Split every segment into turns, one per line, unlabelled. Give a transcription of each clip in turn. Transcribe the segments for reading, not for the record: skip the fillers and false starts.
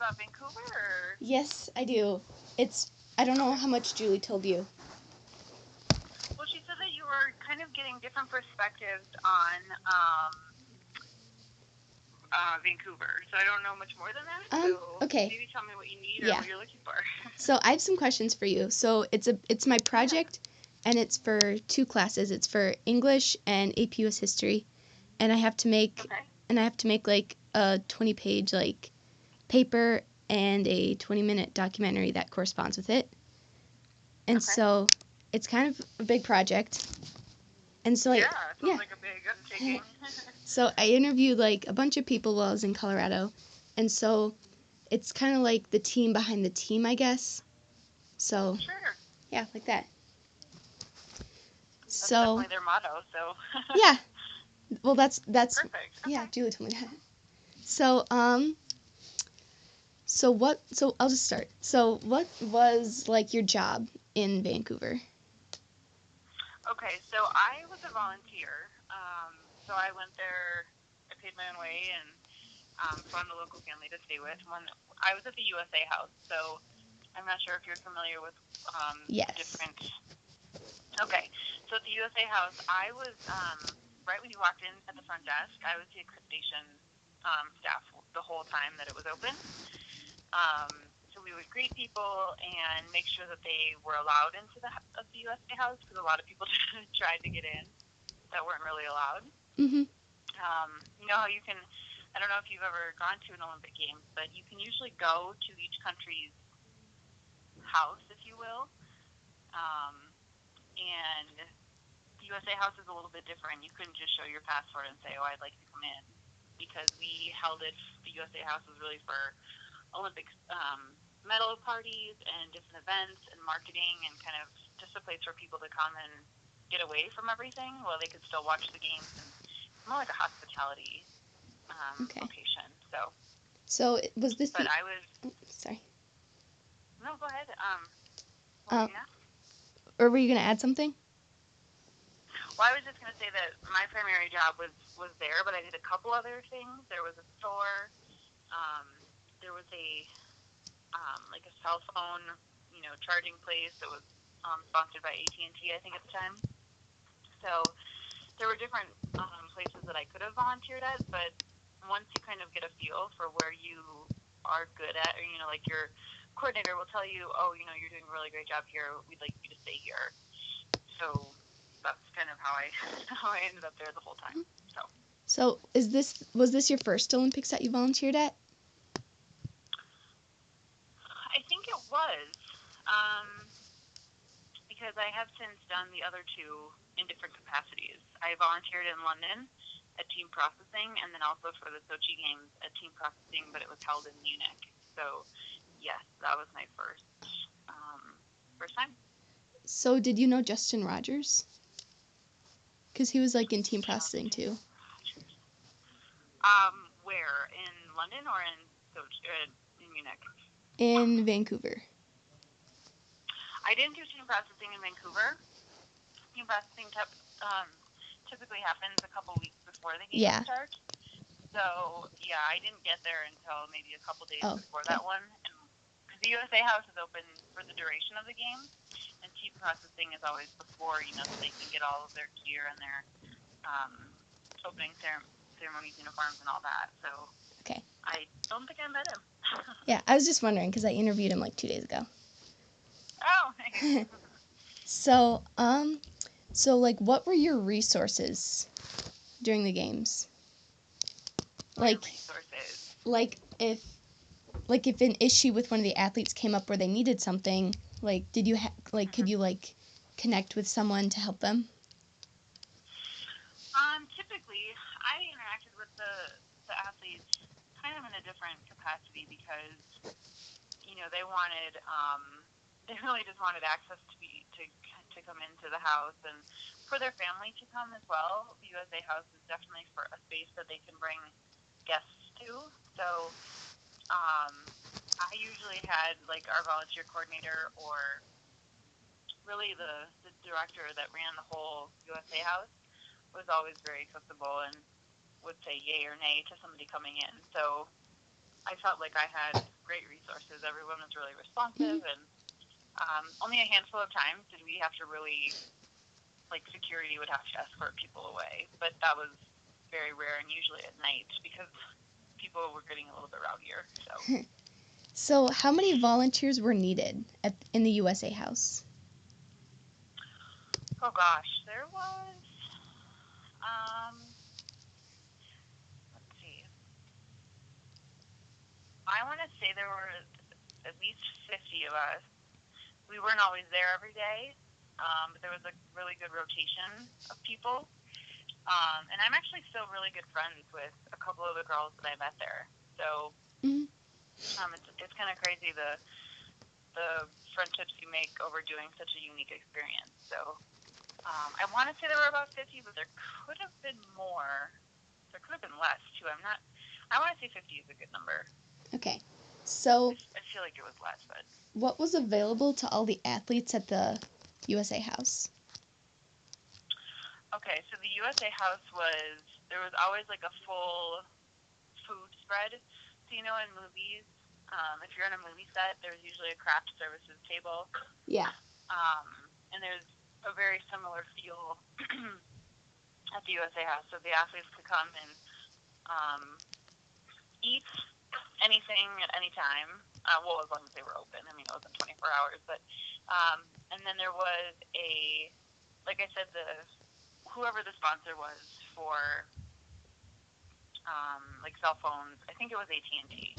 about Vancouver? Or?
Yes, I do. I don't know how much Julie told you.
Well, she said that you were kind of getting different perspectives on Vancouver, so I don't know much more than that. So
okay.
maybe tell me what you need or what you're looking for.
So I have some questions for you. So it's my project, and it's for 2 classes. It's for English and AP US History, and I have to make like a 20-page like paper and a 20-minute documentary that corresponds with it. And so it's kind of a big project. And so
it sounds like a big undertaking.
So I interviewed like a bunch of people while I was in Colorado, and so it's kind of like the team behind the team, I guess. So yeah, like that.
That's definitely their motto. So
yeah, well that's
perfect.
Yeah, Julie told me that. So so I'll just start. So what was like your job in Vancouver?
Okay, so I was a volunteer. So I went there. I paid my own way and found a local family to stay with. I was at the USA House, so I'm not sure if you're familiar with different. Okay, so at the USA House, I was right when you walked in at the front desk. I was the accreditation staff the whole time that it was open. So we would greet people and make sure that they were allowed into the USA House, because a lot of people tried to get in that weren't really allowed.
Mm-hmm.
You know how you can, I don't know if you've ever gone to an Olympic Games, but you can usually go to each country's house, if you will. And the USA House is a little bit different. You couldn't just show your passport and say, oh, I'd like to come in, because we held it, the USA House was really for Olympic medal parties and different events and marketing, and kind of just a place for people to come and get away from everything while they could still watch the games, and more like a hospitality location.
So was this?
But I was.
Sorry.
No, go ahead. What were you gonna ask?
Or were you gonna add something?
Well, I was just gonna say that my primary job was there, but I did a couple other things. There was a store. There was a like a cell phone, charging place that was sponsored by AT&T, I think, at the time. So there were different places that I could have volunteered at, but once you kind of get a feel for where you are good at, or like your coordinator will tell you, oh, you're doing a really great job here, we'd like you to stay here. So that's kind of how I ended up there the whole time.
So was this your first Olympics that you volunteered at?
I think it was, because I have since done the other two in different capacities. I volunteered in London at team processing, and then also for the Sochi Games at team processing, but it was held in Munich. So yes, that was my first time.
So did you know Justin Rogers? Because he was like in team processing too.
Where, in London or in Munich?
In Vancouver.
I didn't do team processing in Vancouver. Team processing typically happens a couple weeks before the game starts. So yeah, I didn't get there until maybe a couple days before that one. And because the USA House is open for the duration of the game, and team processing is always before, so they can get all of their gear and their opening ceremonies, uniforms, and all that. So I don't think I met him.
Yeah, I was just wondering because I interviewed him like 2 days ago.
Oh, nice.
So like, what were your resources during the games?
Resources.
Like if an issue with one of the athletes came up where they needed something, like did you could you like connect with someone to help them?
Typically, I interacted with the athletes kind of in a different capacity, because they wanted they really just wanted access to come into the house, and for their family to come as well. The USA House is definitely for a space that they can bring guests to. So I usually had like our volunteer coordinator, or really the director that ran the whole USA House, was always very accessible and would say yay or nay to somebody coming in. So I felt like I had great resources. Everyone was really responsive, and only a handful of times did we have to really, like, security would have to escort people away. But that was very rare, and usually at night because people were getting a little bit rowdier.
So how many volunteers were needed in the USA House?
Oh gosh, there was, let's see, I want to say there were at least 50 of us. We weren't always there every day, but there was a really good rotation of people. And I'm actually still really good friends with a couple of the girls that I met there. So it's kind of crazy the friendships you make over doing such a unique experience. So I want to say there were about 50, but there could have been more. There could have been less too. I want to say 50 is a good number.
Okay. So
I feel like it was less, but
what was available to all the athletes at the USA House?
okay, so the USA House there was always like a full food spread. So, you know, in movies, if you're on a movie set, there's usually a craft services table.
Yeah.
And there's a very similar feel at the USA House. So the athletes could come and eat anything at any time. Well, as long as they were open. I mean, it wasn't 24 hours. But and then there was like I said, whoever the sponsor was for like cell phones. I think it was AT&T.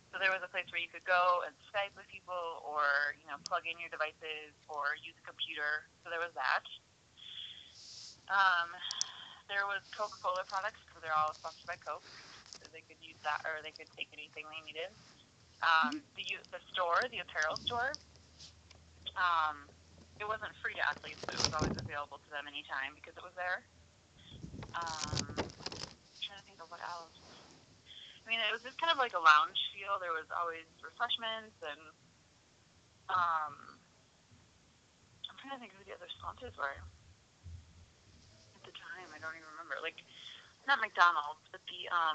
So there was a place where you could go and Skype with people, or plug in your devices, or use a computer. So there was that. There was Coca-Cola products because they're all sponsored by Coke, so they could use that, or they could take anything they needed. The store, the apparel store, it wasn't free to athletes, but it was always available to them anytime because it was there. I'm trying to think of what else. I mean, it was just kind of like a lounge feel. There was always refreshments, and I'm trying to think who the other sponsors were at the time. I don't even remember. Like, not McDonald's, but I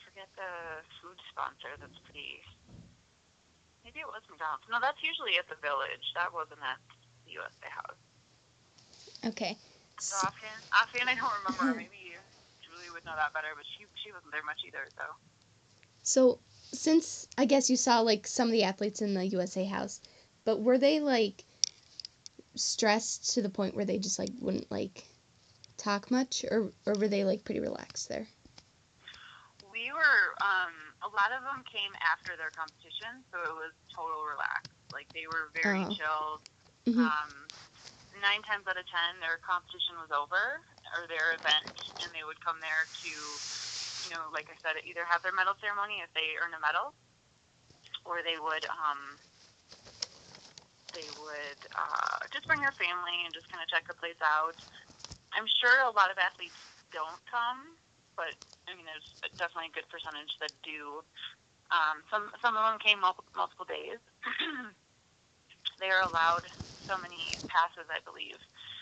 forget the food sponsor. Maybe it was McDonald's. No, that's usually at the Village. That wasn't at the USA House.
Okay.
So offhand, I don't remember. Maybe Julie would know that better, but she wasn't there much either.
So since I guess you saw like some of the athletes in the USA House, but were they like stressed to the point where they just like wouldn't like talk much, or were they like pretty relaxed there?
We were a lot of them came after their competition, so it was total relax. Like, they were very chill. 9 times out of 10 their competition was over, or their event, and they would come there to, like I said, either have their medal ceremony if they earn a medal, or they would just bring their family and just kind of check the place out. I'm sure a lot of athletes don't come, but I mean, there's definitely a good percentage that do. Some of them came multiple days. They are allowed so many passes, I believe,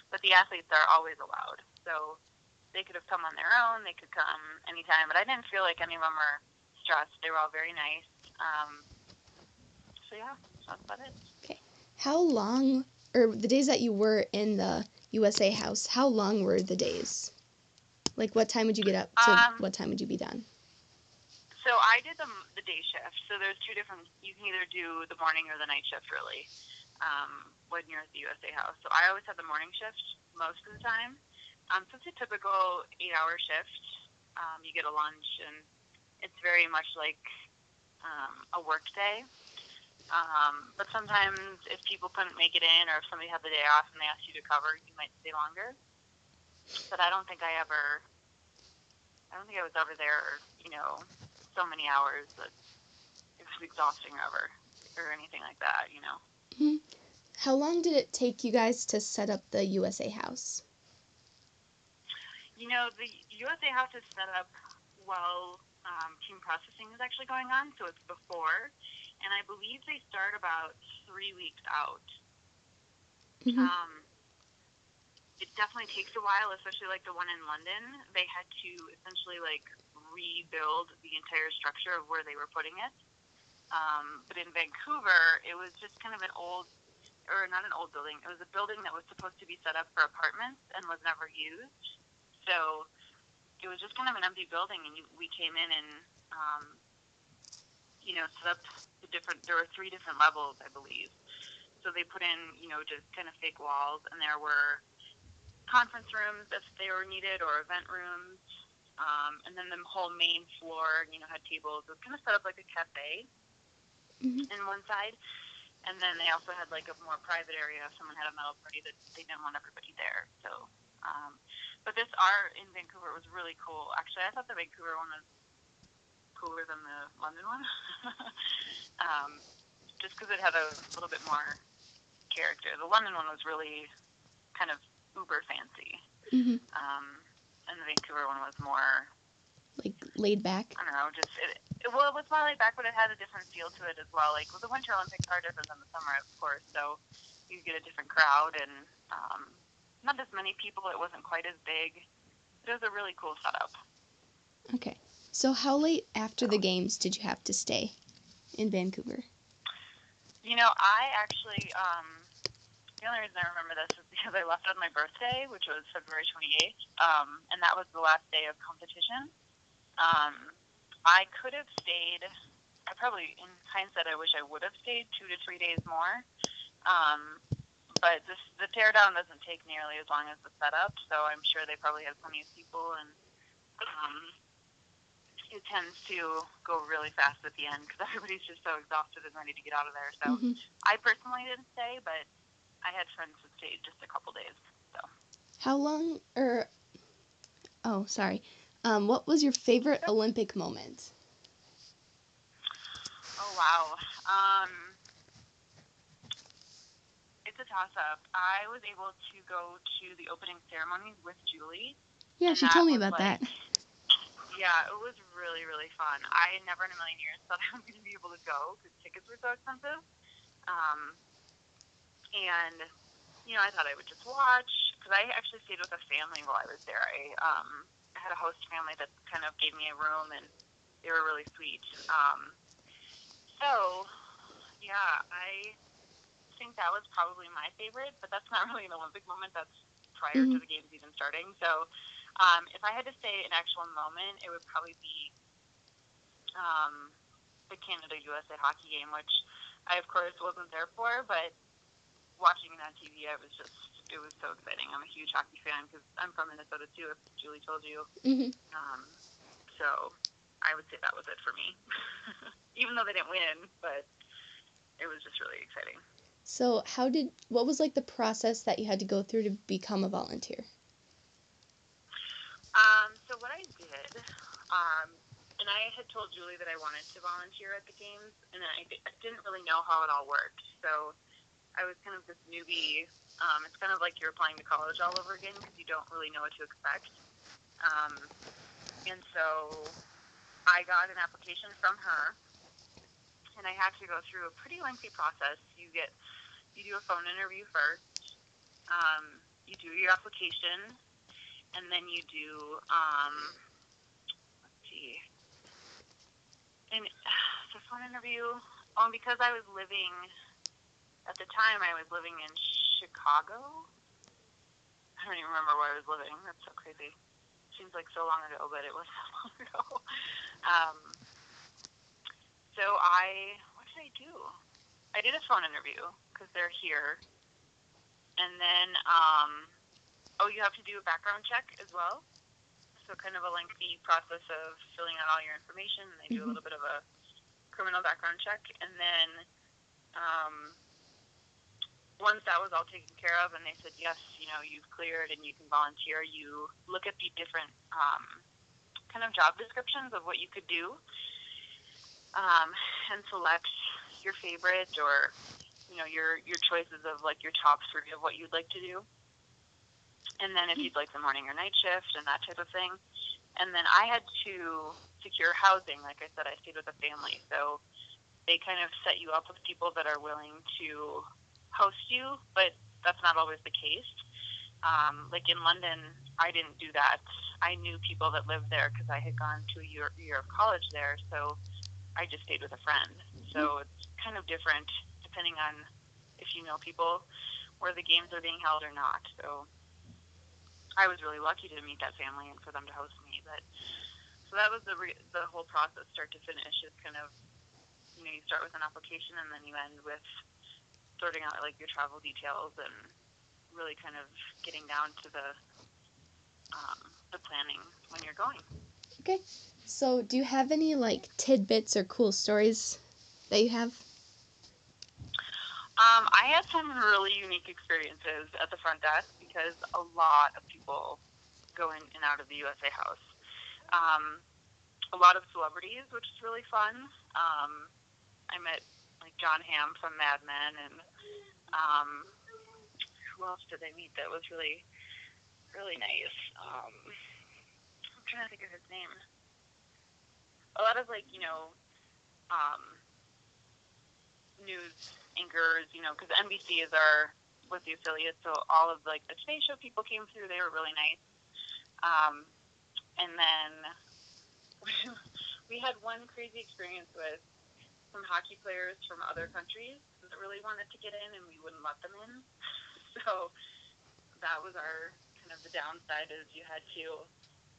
but the athletes are always allowed. So they could have come on their own. They could come anytime, but I didn't feel like any of them were stressed. They were all very nice. So yeah, that's about it.
Okay. How long, or the days that you were in the USA House, how long were the days? Like, what time would you get up to what time would you be done?
So I did the day shift. So there's two different, you can either do the morning or the night shift, really, when you're at the USA House. So I always had the morning shift most of the time. So it's a typical 8-hour shift. You get a lunch, and it's very much like a work day. But sometimes if people couldn't make it in, or if somebody had the day off and they asked you to cover, you might stay longer. But I don't think I was ever there, so many hours that it was exhausting or anything like that,
Mm-hmm. How long did it take you guys to set up the USA House?
The USA House is set up while team processing is actually going on, so it's before, and I believe they start about 3 weeks out. It definitely takes a while, especially like the one in London. They had to essentially like rebuild the entire structure of where they were putting it. But in Vancouver, it was just kind of an old, or not an old building. It was a building that was supposed to be set up for apartments and was never used. So it was just kind of an empty building, and we came in and, set up there were 3 different levels, I believe. So they put in, just kind of fake walls, and there were conference rooms if they were needed, or event rooms. And then the whole main floor, had tables. It was kind of set up like a cafe in one side. And then they also had like a more private area if someone had a metal party that they didn't want everybody there. So, but this art in Vancouver was really cool. Actually, I thought the Vancouver one was cooler than the London one. Just because it had a little bit more character. The London one was really kind of uber fancy. And the Vancouver one was more
like laid back.
I don't know, just it was more laid back, but it had a different feel to it as well. Like, the Winter Olympics are different than the summer, of course, so you get a different crowd and not as many people. It wasn't quite as big. It was a really cool setup.
Okay, so how late after the games did you have to stay in Vancouver?
I actually the only reason I remember this is because I left on my birthday, which was February 28th, and that was the last day of competition. I could have stayed. I probably, in hindsight, I wish I would have stayed 2 to 3 days more. But the teardown doesn't take nearly as long as the setup, so I'm sure they probably had plenty of people, and it tends to go really fast at the end because everybody's just so exhausted and ready to get out of there. So I personally didn't stay, but I had friends who stayed just a couple days. So.
How long, what was your favorite Olympic moment?
Oh, wow. It's a toss-up. I was able to go to the opening ceremonies with Julie.
Yeah, she told me about that.
Yeah, it was really, really fun. I never in a million years thought I was going to be able to go because tickets were so expensive. And, I thought I would just watch, because I actually stayed with a family while I was there. I had a host family that kind of gave me a room, and they were really sweet. I think that was probably my favorite, but that's not really an Olympic moment. That's prior to the games even starting. So if I had to say an actual moment, it would probably be the Canada-USA hockey game, which I, of course, wasn't there for, but watching it on TV, it was so exciting. I'm a huge hockey fan because I'm from Minnesota, too, if Julie told you. So I would say that was it for me. Even though they didn't win, but it was just really exciting.
So what was like the process that you had to go through to become a volunteer?
So what I did, and I had told Julie that I wanted to volunteer at the games, and I didn't really know how it all worked. So I was kind of this newbie. It's kind of like you're applying to college all over again because you don't really know what to expect. And so I got an application from her, and I had to go through a pretty lengthy process. You do a phone interview first. You do your application, and then you do, and the phone interview, because I was living, at the time I was living in Chicago. I don't even remember where I was living. That's so crazy. Seems like so long ago, but it was so long ago. What did I do? I did a phone interview because they're here. And then, you have to do a background check as well. So kind of a lengthy process of filling out all your information. And they do a little bit of a criminal background check. And then once that was all taken care of and they said, yes, you've cleared and you can volunteer, you look at the different kind of job descriptions of what you could do and select your favorite or, your choices of like your top 3 of what you'd like to do. And then if you'd like the morning or night shift and that type of thing. And then I had to secure housing. Like I said, I stayed with a family. So they kind of set you up with people that are willing to host you, but that's not always the case. Like in London, I didn't do that. I knew people that lived there because I had gone to a year of college there, so I just stayed with a friend. So it's kind of different depending on if you know people where the games are being held or not. So I was really lucky to meet that family and for them to host me. But so that was the whole process, start to finish. Is kind of, you start with an application and then you end with sorting out like your travel details and really kind of getting down to the planning when you're going.
Okay. So do you have any like tidbits or cool stories that you have?
I had some really unique experiences at the front desk because a lot of people go in and out of the USA House. A lot of celebrities, which is really fun. I met like John Hamm from Mad Men, and who else did I meet that was really, really nice? I'm trying to think of his name. A lot of like, news anchors, because NBC was the affiliate, so all of like the Today Show people came through. They were really nice. And then we had one crazy experience with some hockey players from other countries that really wanted to get in, and we wouldn't let them in. So that was the downside, is you had to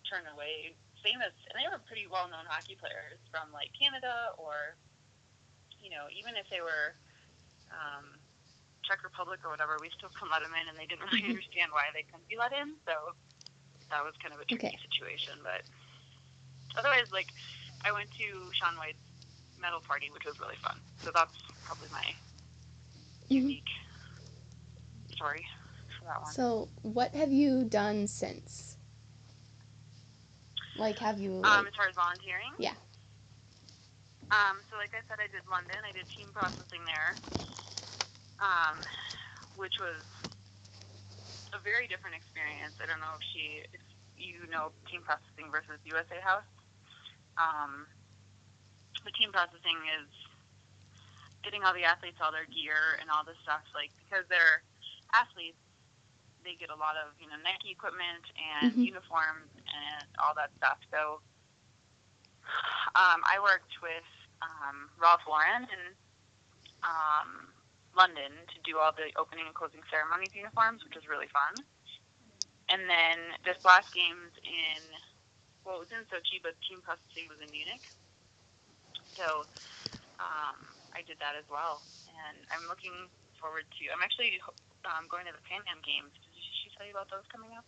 turn away famous, and they were pretty well-known hockey players from like Canada, or even if they were Czech Republic or whatever, we still couldn't let them in, and they didn't really understand why they couldn't be let in. So that was kind of a tricky situation. But otherwise, like, I went to Shaun White's medal party, which was really fun. So that's probably my unique story for that one.
So what have you done since? Like, have you
as far as volunteering?
Yeah.
So like I said, I did London. I did team processing there, which was a very different experience. I don't know if you know team processing versus USA House. The team processing is getting all the athletes all their gear and all this stuff, like, because they're athletes, they get a lot of Nike equipment and uniforms and all that stuff. So I worked with Ralph Lauren in London to do all the opening and closing ceremonies uniforms, which was really fun. And then this last game's it was in Sochi, but team processing was in Munich. So I did that as well, and I'm looking forward to. I'm actually going to the Pan Am Games. Did she tell you about those coming up?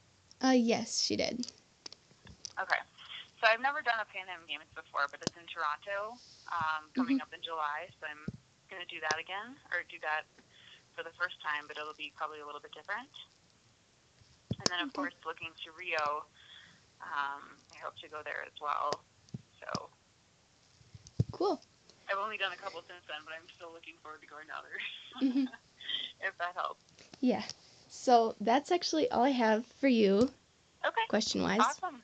Yes, she did.
Okay, so I've never done a Pan Am Games before, but it's in Toronto coming up in July. So I'm going to do that again, or do that for the first time, but it'll be probably a little bit different. And then of course, looking to Rio, I hope to go there as well. So
cool.
I've only done a couple since then, but I'm still looking forward to going to others. If that helps.
Yeah. So that's actually all I have for you.
Okay.
Question-wise.
Awesome.